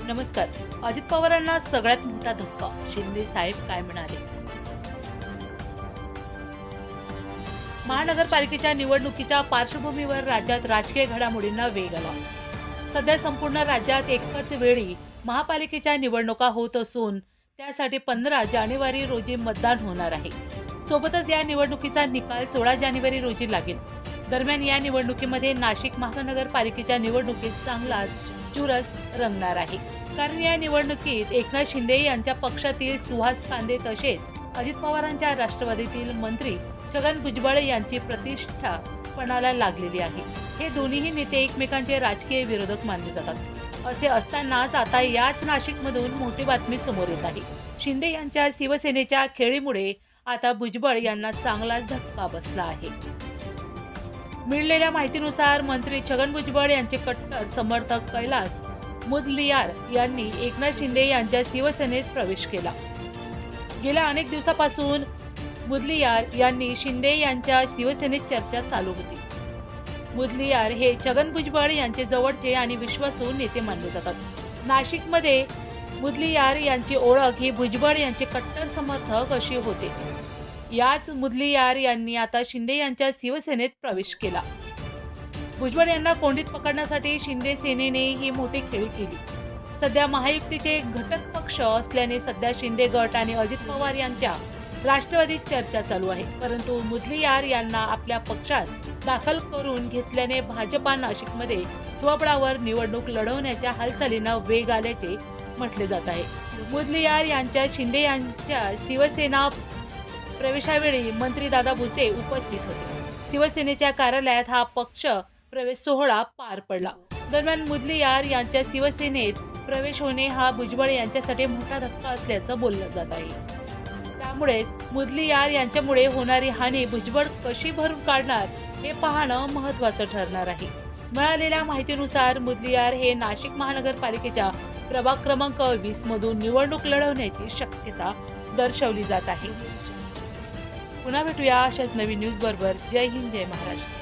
नमस्कार. अजित पवारांना सगळ्यात मोठा धक्का. शिंदे साहेब काय म्हणाले? महानगरपालिकेच्या निवडणुकीच्या पार्श्वभूमीवर राज्यात राजकीय घडामोडींना वेग आला. सध्या संपूर्ण राज्यात एकाच वेळी महापालिकेच्या निवडणुका होत असून त्यासाठी 15 जानेवारी रोजी मतदान होणार आहे. सोबतच या निवडणुकीचा निकाल 16 जानेवारी रोजी लागेल. दरम्यान या निवडणुकीमध्ये नाशिक महानगरपालिकेच्या निवडणुकीत चांगलाच चुरस रंगणार आहे. कारण या निवडणुकीत एकनाथ शिंदे यांच्या पक्षातील सुहास कांदे तसेच अजित पवारांच्या राष्ट्रवादीतील मंत्री छगन भुजबळ यांची प्रतिष्ठा पणाला लागलेली आहे. हे दोन्हीही नेते एकमेकांचे राजकीय विरोधक मानले जातात. असे असतानाच आता याच नाशिकमधून मोठी बातमी समोर येत आहे. शिंदे यांच्या शिवसेनेच्या खेळीमुळे आता भुजबळ यांना चांगलाच धक्का बसला आहे. मिळालेल्या माहितीनुसार मंत्री छगन भुजबळ यांचे कट्टर समर्थक कैलास मुदलियार यांनी एकनाथ शिंदे यांच्या शिवसेनेत प्रवेश केला. गेल्या अनेक दिवसापासून मुदलियार यांनी शिंदे यांच्या शिवसेनेत चर्चा चालू होती. मुदलियार हे छगन भुजबळ यांचे जवळचे आणि विश्वासू नेते मानले जातात. नाशिकमध्ये मुदलियार यांची ओळख ही भुजबळ यांचे कट्टर समर्थक अशी होते. याच मुदलियार यांनी आता शिंदे यांच्या शिवसेनेत प्रवेश केला. भुजबळ यांना कोंडीत पकडण्यासाठी शिंदे सेनेने ही मोठी खेळी केली. सध्या महायुतीचे घटक पक्ष असल्याने सध्या शिंदे गट आणि अजित पवार यांच्या राष्ट्रवादीत चर्चा चालू आहे. परंतु मुदलियार यांना आपल्या पक्षात दाखल करून घेतल्याने भाजपा नाशिकमध्ये स्वबळावर निवडणूक लढवण्याच्या हालचालींना वेग आल्याचे म्हटले जात आहे. मुदलियार यांच्या शिंदे यांच्या शिवसेना प्रवेशावेळी मंत्री दादा भुसे उपस्थित होते. शिवसेनेच्या कार्यालयात हा पक्ष प्रवेश सोहळा पार पडला. दरम्यान मुदलियार यांच्या शिवसेनेत प्रवेश होणे हा भुजबळ यांच्यासाठी मोठा धक्का असल्याचं बोललं जात आहे. त्यामुळे मुदलियार यांच्यामुळे होणारी हानी भुजबळ कशी भरून काढणार हे पाहणं महत्त्वाचं ठरणार आहे. मिळालेल्या माहितीनुसार मुदलियार हे नाशिक महानगरपालिकेच्या प्रभाग क्रमांक 20 मधून निवडणूक लढवण्याची शक्यता दर्शवली जात आहे. पुन्हा भेटूया अशाच नवीन न्यूज बरोबर. जय हिंद, जय महाराष्ट्र.